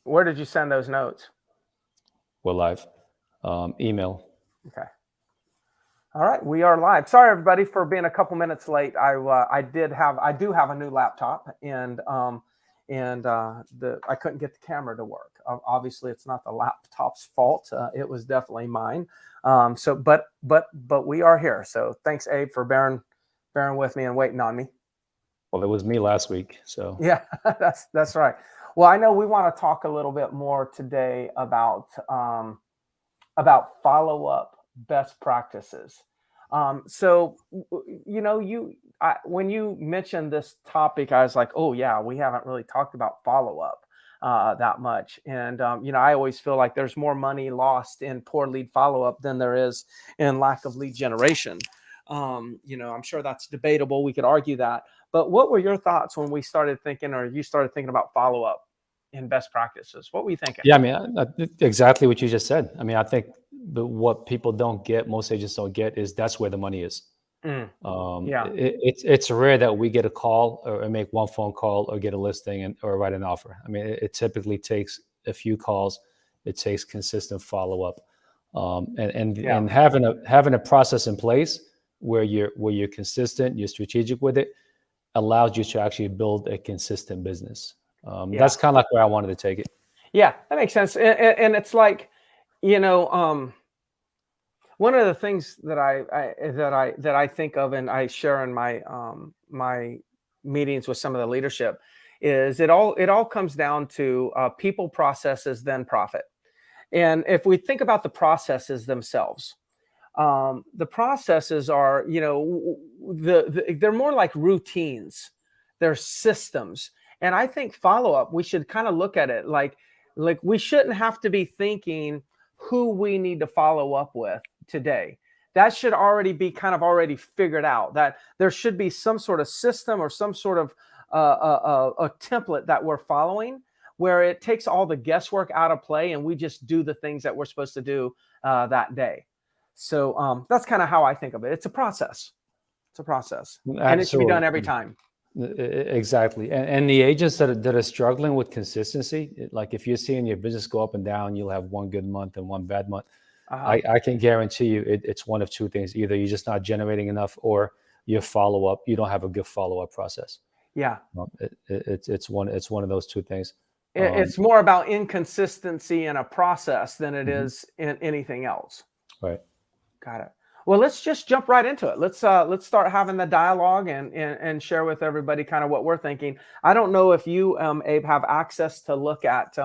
Where did you send those notes? We're live. Email. Okay. All right, we are live. Sorry, everybody, for being a couple minutes late. I do have a new laptop, and I couldn't get the camera to work. Obviously, it's not the laptop's fault. It was definitely mine. But we are here. So thanks, Abe, for bearing with me and waiting on me. Well, it was me last week, so yeah, that's right. Well, I know we want to talk a little bit more today about follow-up best practices. So, when you mentioned this topic, I was like, oh yeah, we haven't really talked about follow-up that much. And, I always feel like there's more money lost in poor lead follow-up than there is in lack of lead generation. I'm sure that's debatable. We could argue that. But what were your thoughts when we started thinking, or you started thinking about follow-up in best practices? What were you thinking? Yeah, I mean, exactly what you just said. I mean, I think what people don't get, most agents don't get, is that's where the money is. It's rare that we get a call or make one phone call or get a listing or write an offer. I mean, it typically takes a few calls. It takes consistent follow-up, and having a process in place where you're consistent, you're strategic with it, allows you to actually build a consistent business. That's kind of like where I wanted to take it. Yeah, that makes sense. And it's like, one of the things that I think of and I share in my my meetings with some of the leadership is it all comes down to people, processes, then profit. And if we think about the processes themselves, the processes are, they're more like routines. They're systems. And I think follow-up, we should kind of look at it like we shouldn't have to be thinking who we need to follow up with today. That should already be kind of already figured out, that there should be some sort of system or some sort of a template that we're following where it takes all the guesswork out of play and we just do the things that we're supposed to do that day. So that's kind of how I think of it. It's a process. It's a process. Absolutely. And it should be done every time. Exactly. And the agents that are struggling with consistency, like if you're seeing your business go up and down, you'll have one good month and one bad month. I can guarantee you it's one of two things. Either you're just not generating enough or your follow-up, you don't have a good follow-up process. Yeah. It's one of those two things. It's more about inconsistency in a process than it is in anything else. Right. Got it. Well, let's just jump right into it. Let's start having the dialogue and share with everybody kind of what we're thinking. I don't know if you, Abe, have access to look at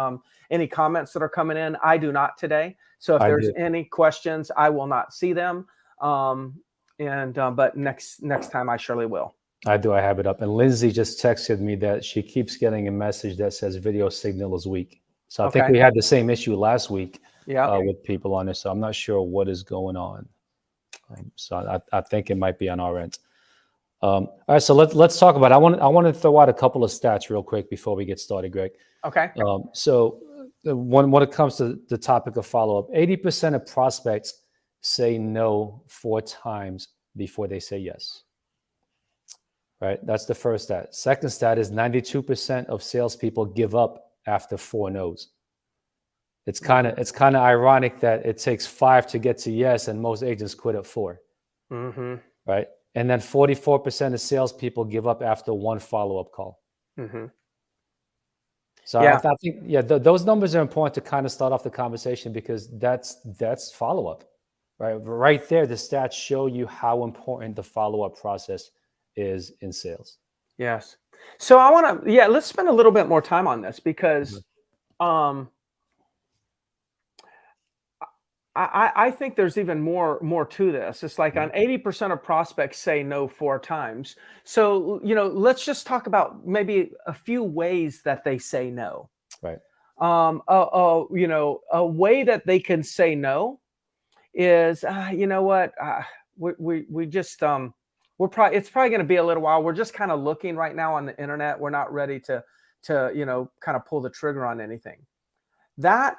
any comments that are coming in. I do not today. So if there's any questions, I will not see them. But next time I surely will. I do. I have it up. And Lindsay just texted me that she keeps getting a message that says video signal is weak. So I think we had the same issue last week with people on this. So I'm not sure what is going on. So I think it might be on our end. All right, so let's talk about it. I want to throw out a couple of stats real quick before we get started, Greg. Okay. So when it comes to the topic of follow-up, 80% of prospects say no 4 times before they say yes. Right? That's the first stat. Second stat is 92% of salespeople give up after 4 no's. It's kind of ironic that it takes 5 to get to yes, and most agents quit at 4. Mm-hmm. Right? And then 44% of salespeople give up after 1 follow-up call. Mm-hmm. So I think those numbers are important to kind of start off the conversation because that's follow-up, right? Right there, the stats show you how important the follow-up process is in sales. Yes. So I want to let's spend a little bit more time on this because I think there's even more to this. It's like on 80% of prospects say no 4 times. So, let's just talk about maybe a few ways that they say no. Right. A way that they can say no is, you know what, we just, it's probably going to be a little while. We're just kind of looking right now on the internet. We're not ready to kind of pull the trigger on anything. That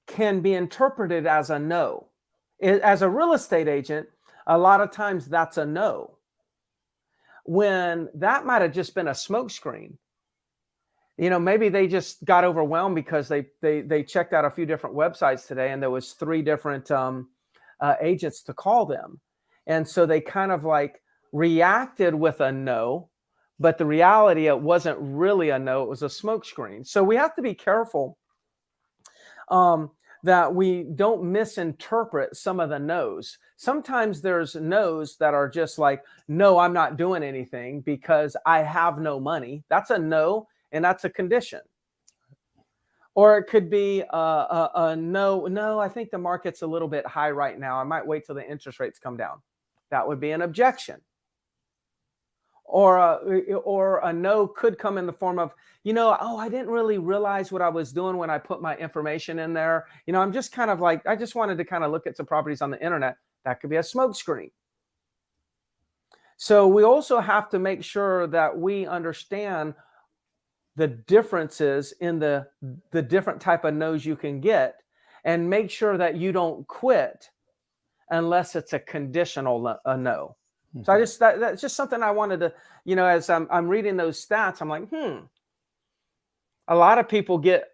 can be interpreted as a no. As a real estate agent, a lot of times that's a no. When that might have just been a smokescreen. Maybe they just got overwhelmed because they checked out a few different websites today, and there was 3 different agents to call them, and so they kind of like reacted with a no, but the reality, it wasn't really a no, it was a smokescreen. So we have to be careful that we don't misinterpret some of the no's. Sometimes there's no's that are just like, no, I'm not doing anything because I have no money. That's a no, and that's a condition. Or it could be a no, I think the market's a little bit high right now. I might wait till the interest rates come down. That would be an objection. Or a no could come in the form of, oh, I didn't really realize what I was doing when I put my information in there. I'm just kind of like, I just wanted to kind of look at some properties on the internet. That could be a smoke screen. So we also have to make sure that we understand the differences in the different type of no's you can get, and make sure that you don't quit unless it's a conditional no. So I just, that's just something I wanted to, as I'm reading those stats, I'm like, a lot of people get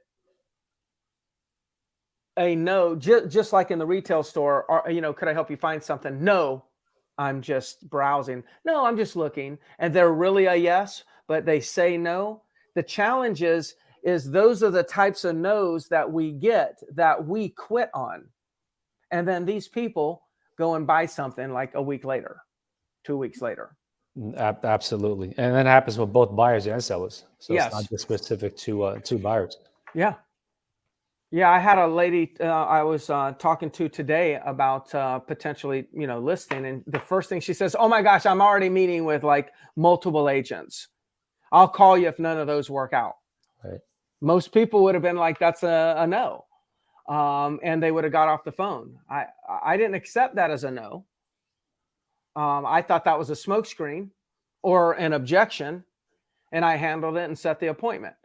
a no, just like in the retail store, or, could I help you find something? No, I'm just browsing. No, I'm just looking. And they're really a yes, but they say no. The challenge is those are the types of no's that we get that we quit on. And then these people go and buy something like a week later, 2 weeks later. Absolutely. And that happens with both buyers and sellers. So Yes. It's not just specific to buyers. Yeah. Yeah. I had a lady I was talking to today about potentially, listing. And the first thing she says, oh my gosh, I'm already meeting with like multiple agents. I'll call you if none of those work out. Right. Most people would have been like, that's a no. And they would have got off the phone. I didn't accept that as a no. I thought that was a smokescreen or an objection, and I handled it and set the appointment.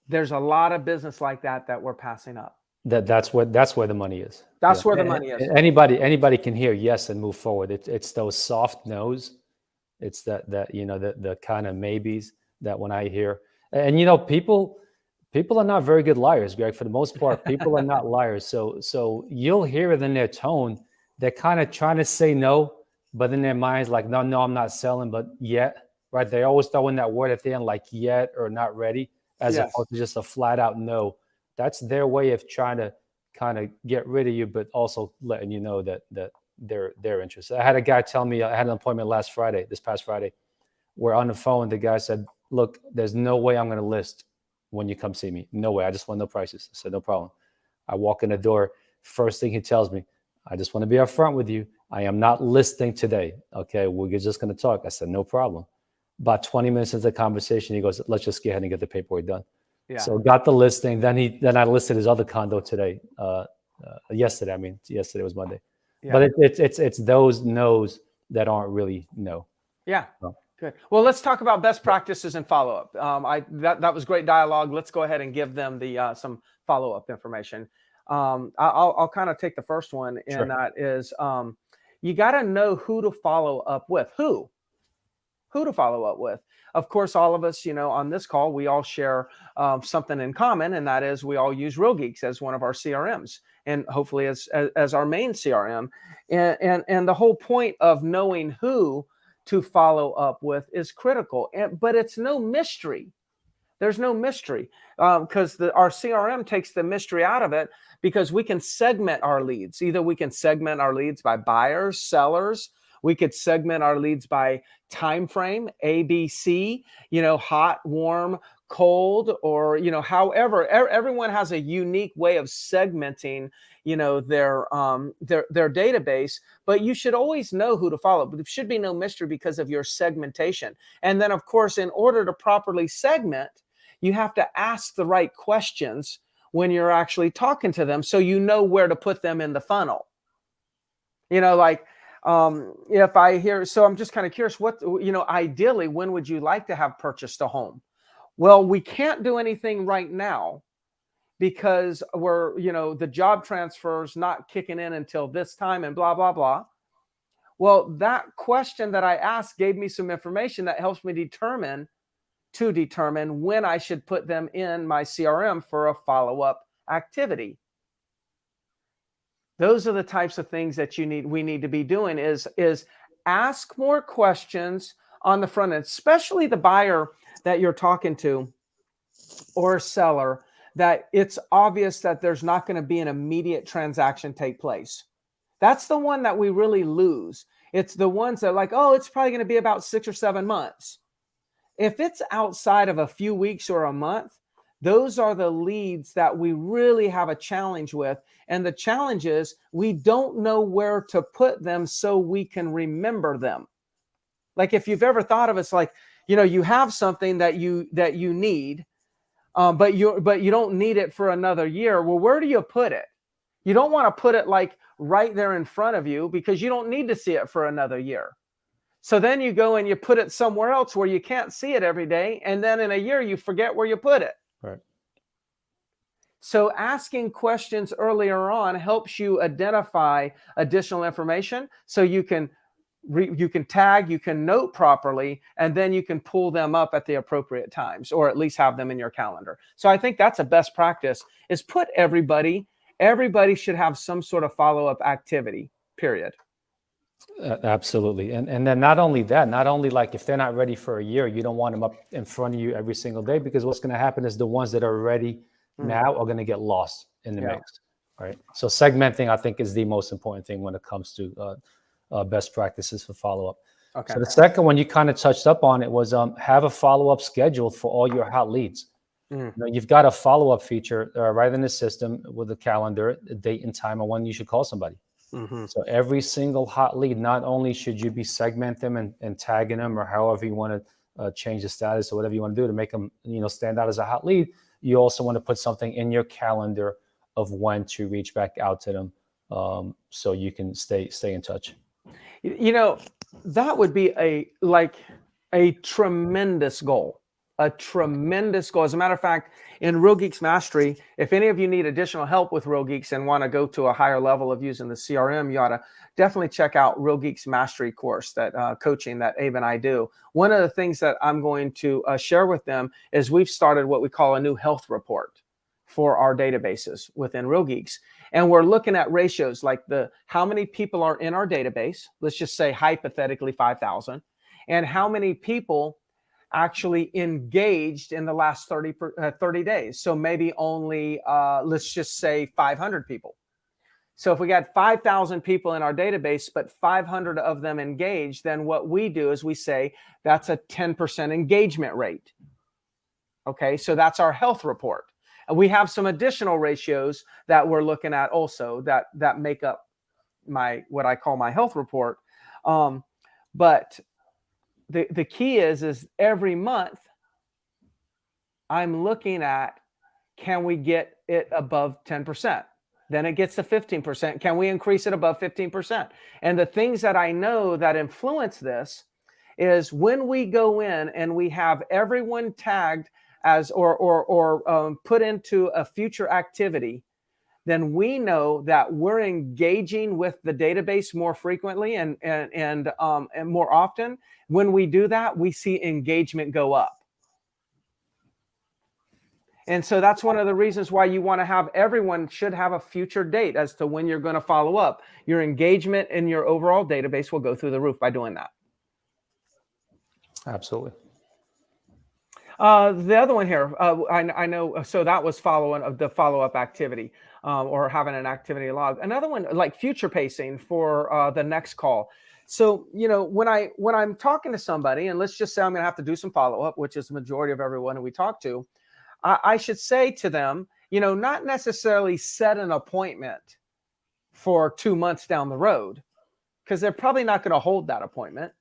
There's a lot of business like that we're passing up. That's where the money is. That's where the money is. Anybody can hear yes and move forward. It's those soft no's. It's the kind of maybes that when I hear, and people are not very good liars, Greg. For the most part, people are not liars. So you'll hear it in their tone. They're kind of trying to say no, but in their minds, like, no, I'm not selling, but yet, right? They always throw in that word at the end, like yet or not ready, as opposed to just a flat out no. That's their way of trying to kind of get rid of you, but also letting you know that they're interested. I had a guy tell me, I had an appointment this past Friday, where on the phone, the guy said, look, there's no way I'm going to list when you come see me. No way. I just want no prices. I said, no problem. I walk in the door. First thing he tells me, I just want to be upfront with you. I am not listing today. Okay, we're just going to talk. I said, no problem. About 20 minutes into the conversation, he goes, let's just get ahead and get the paperwork done. Yeah. So got the listing. Then I listed his other condo today. Yesterday. I mean, yesterday was Monday. Yeah. But it's those no's that aren't really no. Yeah. So. Good. Well, let's talk about best practices and follow-up. That was great dialogue. Let's go ahead and give them the some follow-up information. I'll kind of take the first one, and sure. That is you got to know who to follow up with. Who to follow up with. Of course, all of us, on this call, we all share something in common, and that is we all use Real Geeks as one of our CRMs, and hopefully as our main CRM. And the whole point of knowing who to follow up with is critical, but it's no mystery. There's no mystery because our CRM takes the mystery out of it, because we can segment our leads. Either we can segment our leads by buyers, sellers. We could segment our leads by time frame, ABC, hot, warm, cold, or, however. Everyone has a unique way of segmenting, their database, but you should always know who to follow. But there should be no mystery because of your segmentation. And then, of course, in order to properly segment, you have to ask the right questions when you're actually talking to them, so you know where to put them in the funnel. If I hear, so I'm just kind of curious, what, ideally, when would you like to have purchased a home? Well, we can't do anything right now because we're, the job transfer's not kicking in until this time and blah, blah, blah. Well, that question that I asked gave me some information that helps me determine, to determine when I should put them in my CRM for a follow-up activity. Those are the types of things that we need to be doing is ask more questions on the front end, especially the buyer that you're talking to or seller, that it's obvious that there's not going to be an immediate transaction take place. That's the one that we really lose. It's the ones that like, oh, it's probably going to be about 6 or 7 months. If it's outside of a few weeks or a month, those are the leads that we really have a challenge with. And the challenge is we don't know where to put them so we can remember them. Like if you've ever thought of it, it's like, you have something that you need, but you don't need it for another year. Well, where do you put it? You don't want to put it like right there in front of you because you don't need to see it for another year. So then you go and you put it somewhere else where you can't see it every day. And then in a year, you forget where you put it. Right. So asking questions earlier on helps you identify additional information so you can tag, you can note properly, and then you can pull them up at the appropriate times, or at least have them in your calendar. So I think that's a best practice is put everybody should have some sort of follow-up activity, period. Absolutely. And then not only that, not only like if they're not ready for a year, you don't want them up in front of you every single day, because what's going to happen is the ones that are ready now are going to get lost in the mix, right? So segmenting, I think, is the most important thing when it comes to best practices for follow-up. Okay. So the second one you kind of touched up on it was have a follow-up scheduled for all your hot leads. You've got a follow-up feature right in the system with a calendar, a date and time, and when you should call somebody. So every single hot lead, not only should you be segmenting them and tagging them, or however you want to change the status or whatever you want to do to make them, stand out as a hot lead, you also want to put something in your calendar of when to reach back out to them, so you can stay in touch. That would be a tremendous goal. A tremendous goal. As a matter of fact, in Real Geeks Mastery, if any of you need additional help with Real Geeks and want to go to a higher level of using the CRM, you ought to definitely check out Real Geeks Mastery course, that coaching that Abe and I do. One of the things that I'm going to share with them is we've started what we call a new health report for our databases within Real Geeks. And we're looking at ratios like how many people are in our database, let's just say hypothetically 5,000, and how many people actually engaged in the last 30 days. So maybe only, let's just say 500 people. So if we got 5,000 people in our database, but 500 of them engaged, then what we do is we say that's a 10% engagement rate. Okay, so that's our health report. And we have some additional ratios that we're looking at also that make up what I call my health report. But the key is every month I'm looking at, can we get it above 10%? Then it gets to 15%. Can we increase it above 15%? And the things that I know that influence this is when we go in and we have everyone tagged as or put into a future activity, then we know that we're engaging with the database more frequently and more often. When we do that, we see engagement go up. And so that's one of the reasons why you want to have everyone should have a future date as to when you're going to follow up. Your engagement in your overall database will go through the roof by doing that. Absolutely. The other one here, I know, so that was the follow-up activity, or having an activity log. Another one, like future pacing for the next call. So, when I'm talking to somebody, and let's just say I'm going to have to do some follow-up, which is the majority of everyone who we talk to, I should say to them, not necessarily set an appointment for 2 months down the road, because they're probably not going to hold that appointment.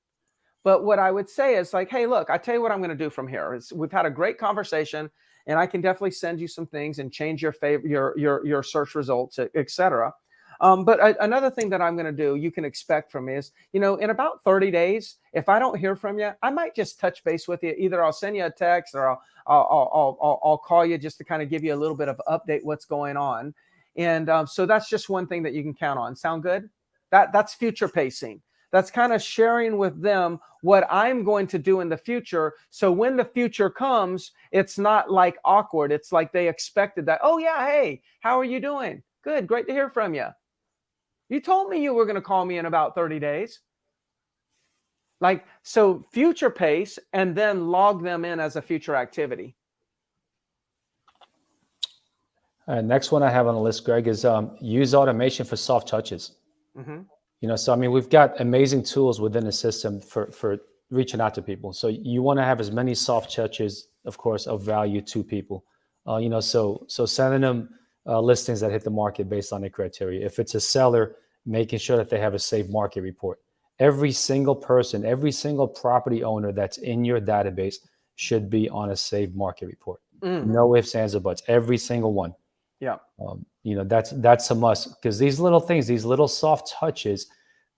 But what I would say is like, hey, look, I tell you what I'm going to do from here. We've had a great conversation, and I can definitely send you some things and change your search results, et cetera. But another thing that I'm going to do, you can expect from me is, in about 30 days, if I don't hear from you, I might just touch base with you. Either I'll send you a text or I'll call you just to kind of give you a little bit of update what's going on. And so that's just one thing that you can count on. Sound good? That's future pacing. That's kind of sharing with them what I'm going to do in the future. So when the future comes, it's not like awkward. It's like they expected that. Oh yeah, hey, how are you doing? Good, great to hear from you. You told me you were going to call me in about 30 days. Like, so future pace and then log them in as a future activity. Next one I have on the list, Greg, is use automation for soft touches. Mm-hmm. So I mean, we've got amazing tools within the system for reaching out to people. So you want to have as many soft touches, of course, of value to people. So sending them listings that hit the market based on their criteria. If it's a seller, making sure that they have a safe market report. Every single person, every single property owner that's in your database should be on a safe market report. No ifs, ands, or buts. Every single one. Yeah. That's a must, because these little things, these little soft touches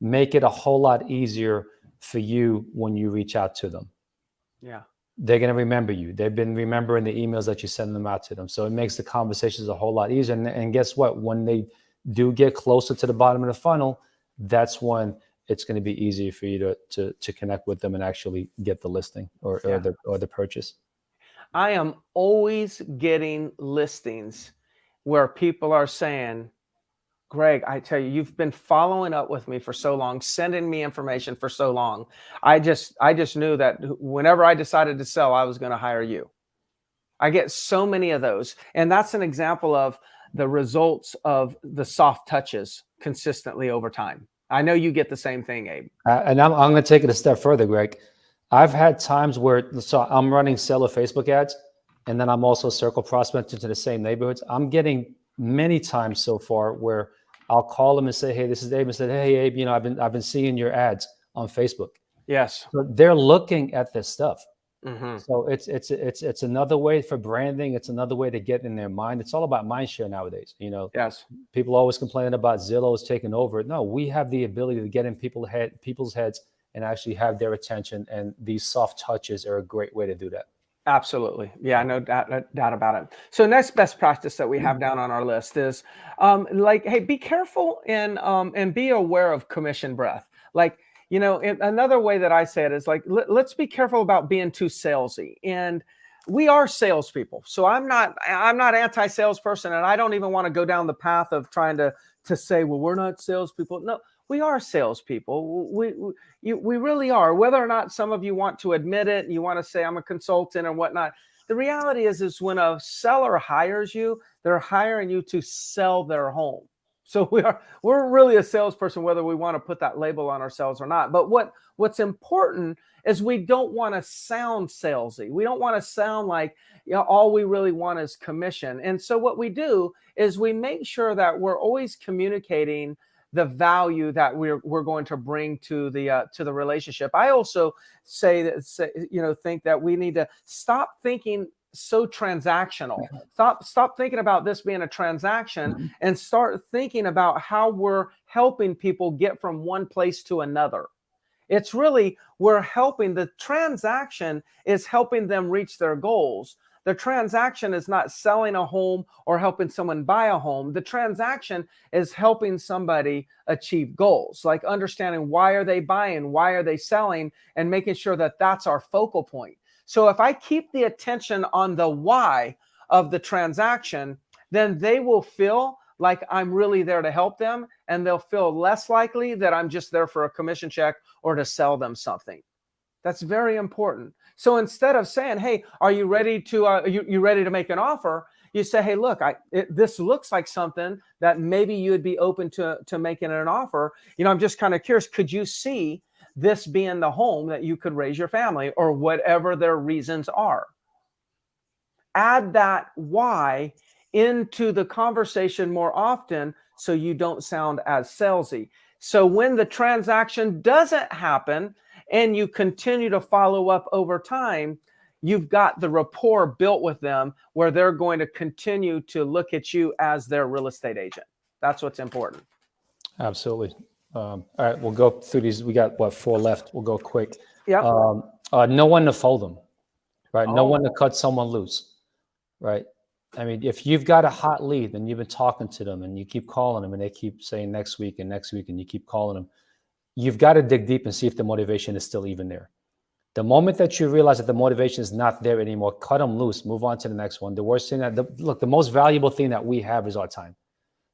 make it a whole lot easier for you when you reach out to them. Yeah. They're going to remember you. They've been remembering the emails that you send them out to them. So it makes the conversations a whole lot easier. And guess what? When they do get closer to the bottom of the funnel, that's when it's going to be easier for you to connect with them and actually get the listing or the purchase. I am always getting listings where people are saying, Greg, I tell you, you've been following up with me for so long, sending me information for so long. I just knew that whenever I decided to sell, I was going to hire you. I get so many of those. And that's an example of the results of the soft touches consistently over time. I know you get the same thing, Abe. And I'm going to take it a step further, Greg. I've had times where I'm running seller Facebook ads, and then I'm also circle prospecting to the same neighborhoods. I'm getting many times so far where I'll call them and say, "Hey, this is Abe," and say, "Hey, Abe, I've been seeing your ads on Facebook." Yes. So they're looking at this stuff. Mm-hmm. So it's another way for branding. It's another way to get in their mind. It's all about mind share nowadays. Yes. People always complain about Zillow's taking over. No, we have the ability to get in people's heads and actually have their attention. And these soft touches are a great way to do that. Absolutely. Yeah, no doubt about it. So next best practice that we have down on our list is hey, be careful and be aware of commission breath. Like, another way that I say it is like, let's be careful about being too salesy. And we are salespeople. So I'm not anti-salesperson, and I don't even want to go down the path of trying to say, well, we're not salespeople. No, we are salespeople. We really are. Whether or not some of you want to admit it, and you want to say I'm a consultant or whatnot. The reality is when a seller hires you, they're hiring you to sell their home. So we're really a salesperson, whether we want to put that label on ourselves or not. But what's important is we don't want to sound salesy. We don't want to sound like all we really want is commission. And so what we do is we make sure that we're always communicating the value that we're going to bring to the relationship. I also think that we need to stop thinking so transactional. Stop thinking about this being a transaction and start thinking about how we're helping people get from one place to another. It's really, the transaction is helping them reach their goals. The transaction is not selling a home or helping someone buy a home. The transaction is helping somebody achieve goals, like understanding why are they buying, why are they selling, and making sure that that's our focal point. So if I keep the attention on the why of the transaction, then they will feel like I'm really there to help them, and they'll feel less likely that I'm just there for a commission check or to sell them something. That's very important. So instead of saying, "Hey, are you ready to you ready to make an offer?" You say, "Hey, look, this looks like something that maybe you would be open to making an offer. I'm just kind of curious. Could you see this being the home that you could raise your family, or whatever their reasons are?" Add that why into the conversation more often so you don't sound as salesy. So when the transaction doesn't happen and you continue to follow up over time, you've got the rapport built with them where they're going to continue to look at you as their real estate agent. That's what's important. Absolutely. All right, we'll go through these. We got 4 left. We'll go quick. Yeah. Know when to fold them, right? Know Oh. when to cut someone loose, right? I mean, if you've got a hot lead and you've been talking to them and you keep calling them and they keep saying next week and you keep calling them, you've got to dig deep and see if the motivation is still even there. The moment that you realize that the motivation is not there anymore, cut them loose, move on to the next one. The worst thing look, the most valuable thing that we have is our time.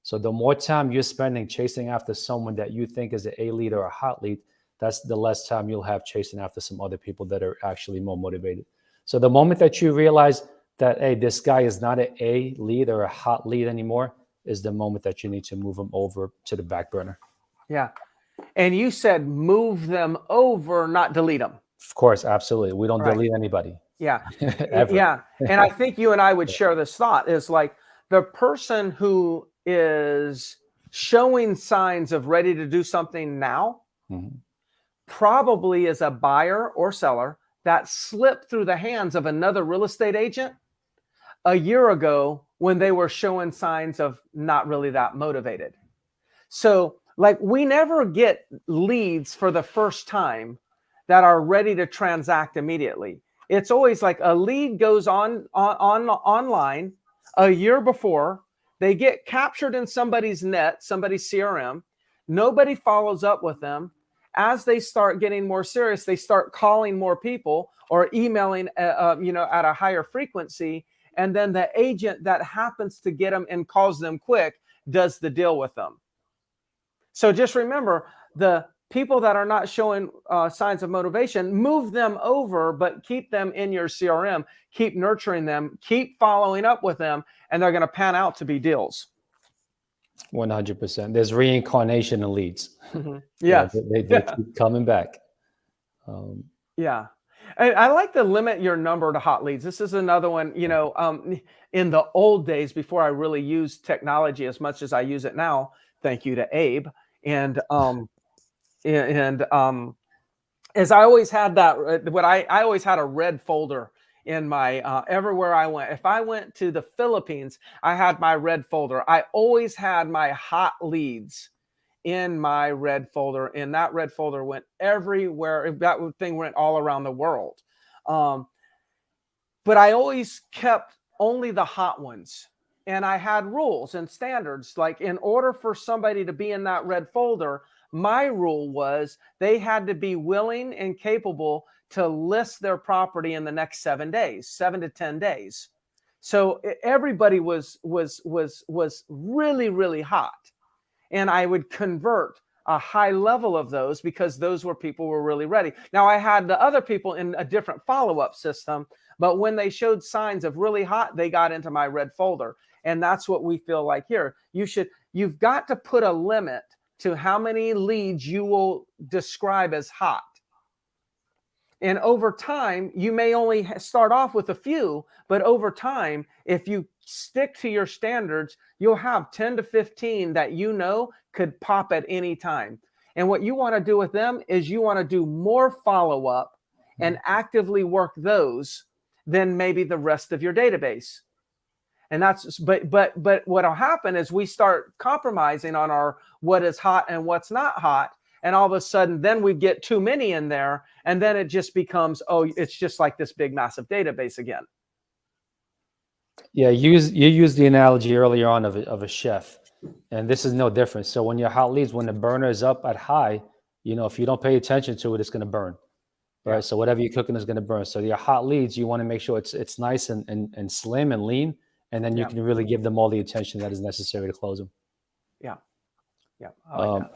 So the more time you're spending chasing after someone that you think is an A lead or a hot lead, that's the less time you'll have chasing after some other people that are actually more motivated. So the moment that you realize that, hey, this guy is not an A lead or a hot lead anymore, is the moment that you need to move them over to the back burner. Yeah. And you said move them over, not delete them. Of course, absolutely. We don't delete anybody. Yeah. Ever. Yeah. And I think you and I would share this thought is like the person who is showing signs of ready to do something now probably is a buyer or seller that slipped through the hands of another real estate agent a year ago when they were showing signs of not really that motivated. So like we never get leads for the first time that are ready to transact immediately. It's always like a lead goes online a year before, they get captured in somebody's net, somebody's CRM. Nobody follows up with them. As they start getting more serious, they start calling more people or emailing, at a higher frequency. And then the agent that happens to get them and calls them quick does the deal with them. So just remember, the people that are not showing signs of motivation, move them over, but keep them in your CRM, keep nurturing them, keep following up with them, and they're going to pan out to be deals. 100%. There's reincarnation in leads. Yeah. They keep coming back. Yeah. I like to limit your number to hot leads. This is another one, in the old days before I really used technology as much as I use it now, thank you to Abe. And as I always had that, I always had a red folder in my, everywhere I went. If I went to the Philippines, I had my red folder. I always had my hot leads in my red folder, and that red folder went everywhere. That thing went all around the world. But I always kept only the hot ones. And I had rules and standards. Like in order for somebody to be in that red folder, my rule was they had to be willing and capable to list their property in the next 7 days, 7 to 10 days. So everybody was really, really hot. And I would convert a high level of those because those were people who were really ready. Now I had the other people in a different follow-up system, but when they showed signs of really hot, they got into my red folder. And that's what we feel like here. You've got to put a limit to how many leads you will describe as hot. And over time, you may only start off with a few, but over time, if you stick to your standards, you'll have 10 to 15 that could pop at any time. And what you want to do with them is you want to do more follow-up and actively work those than maybe the rest of your database. And but what'll happen is we start compromising on our what is hot and what's not hot. And all of a sudden, then we get too many in there. And then it just becomes, it's just like this big, massive database again. Yeah, you used the analogy earlier on of a chef. And this is no different. So when your hot leads, when the burner is up at high, if you don't pay attention to it, it's going to burn. Right. Yeah. So whatever you're cooking is going to burn. So your hot leads, you want to make sure it's nice and slim and lean. And then you can really give them all the attention that is necessary to close them. Yeah. Yeah. I like that.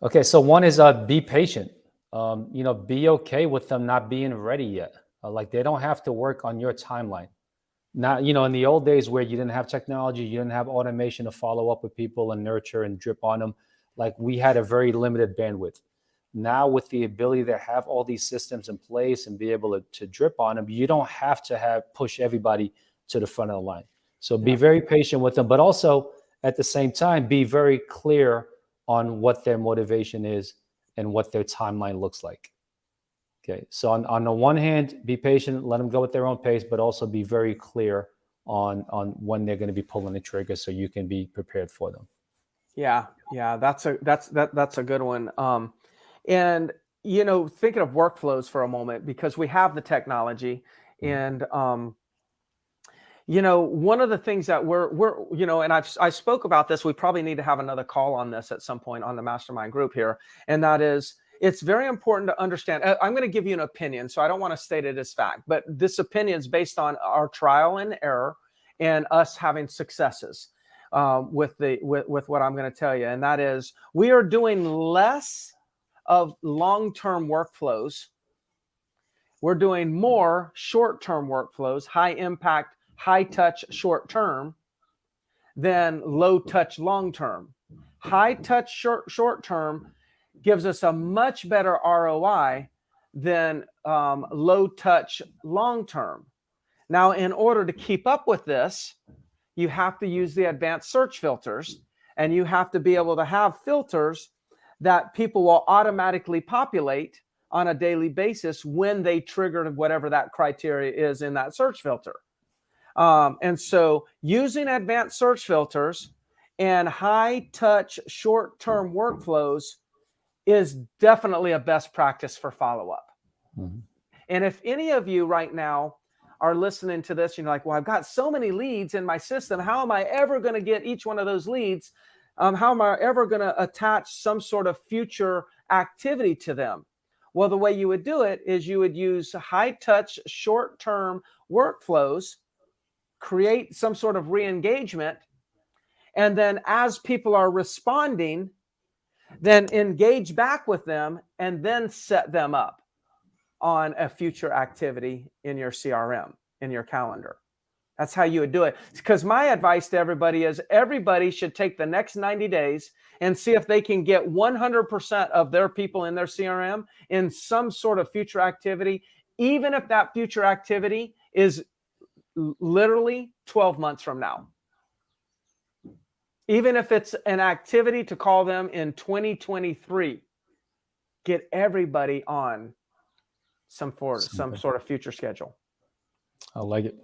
Okay. So one is be patient. Be okay with them not being ready yet. Like they don't have to work on your timeline. Not, in the old days where you didn't have technology, you didn't have automation to follow up with people and nurture and drip on them. Like we had a very limited bandwidth. Now with the ability to have all these systems in place and be able to drip on them, you don't have to push everybody to the front of the line. So be very patient with them, but also at the same time, be very clear on what their motivation is and what their timeline looks like. Okay. So on the one hand, be patient, let them go at their own pace, but also be very clear on when they're going to be pulling the trigger so you can be prepared for them. Yeah. Yeah. That's a good one. And, thinking of workflows for a moment, because we have the technology and, one of the things that we're, and I spoke about this, we probably need to have another call on this at some point on the mastermind group here. And that is, it's very important to understand. I'm going to give you an opinion, so I don't want to state it as fact, but this opinion is based on our trial and error and us having successes with what I'm going to tell you. And that is, we are doing less of long-term workflows. We're doing more short-term workflows, high impact, high touch short-term than low touch long-term. High touch short-term gives us a much better ROI than low touch long-term. Now, in order to keep up with this, you have to use the advanced search filters, and you have to be able to have filters that people will automatically populate on a daily basis when they trigger whatever that criteria is in that search filter. And so using advanced search filters and high touch short-term workflows is definitely a best practice for follow-up. Mm-hmm. And if any of you right now are listening to this, you're like, well, I've got so many leads in my system. How am I ever going to get each one of those leads? How am I ever going to attach some sort of future activity to them? Well, the way you would do it is you would use high touch short-term workflows, create some sort of re-engagement, and then as people are responding, then engage back with them and then set them up on a future activity in your CRM, in your calendar. That's how you would do it. Because my advice to everybody is everybody should take the next 90 days and see if they can get 100% of their people in their CRM in some sort of future activity, even if that future activity is literally 12 months from now. Even if it's an activity to call them in 2023, get everybody on some sort of future schedule. I like it.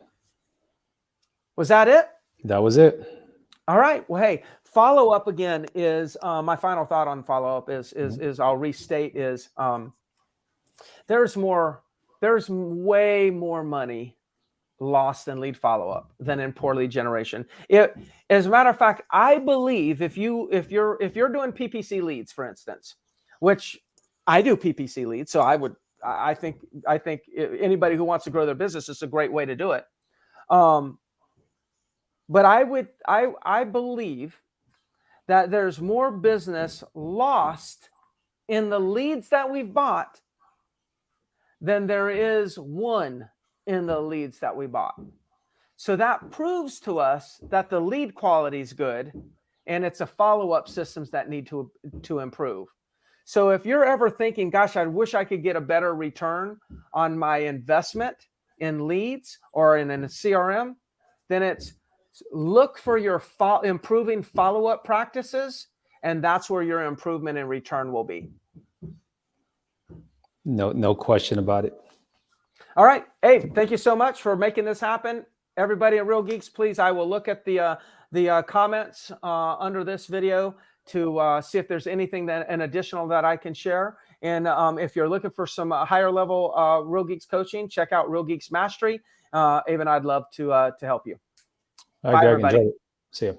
Was that it? That was it. All right. Well, hey, follow up again is my final thought on follow up is I'll restate is there's way more money lost in lead follow-up than in poor lead generation. As a matter of fact, I believe if you're doing PPC leads, for instance, which I do PPC leads, so I think anybody who wants to grow their business, is a great way to do it. But I believe that there's more business lost in the leads that we've bought than there is won in the leads that we bought. So that proves to us that the lead quality is good, and it's a follow-up systems that need to improve. So if you're ever thinking, gosh, I wish I could get a better return on my investment in leads or in a CRM, then it's look for your improving follow-up practices, and that's where your improvement in return will be. No question about it. All right. Abe, thank you so much for making this happen. Everybody at Real Geeks, please, I will look at the comments under this video to see if there's anything an additional that I can share. And if you're looking for some higher level Real Geeks coaching, check out Real Geeks Mastery. Abe and I'd love to help you. All right, Greg, enjoy it. See you.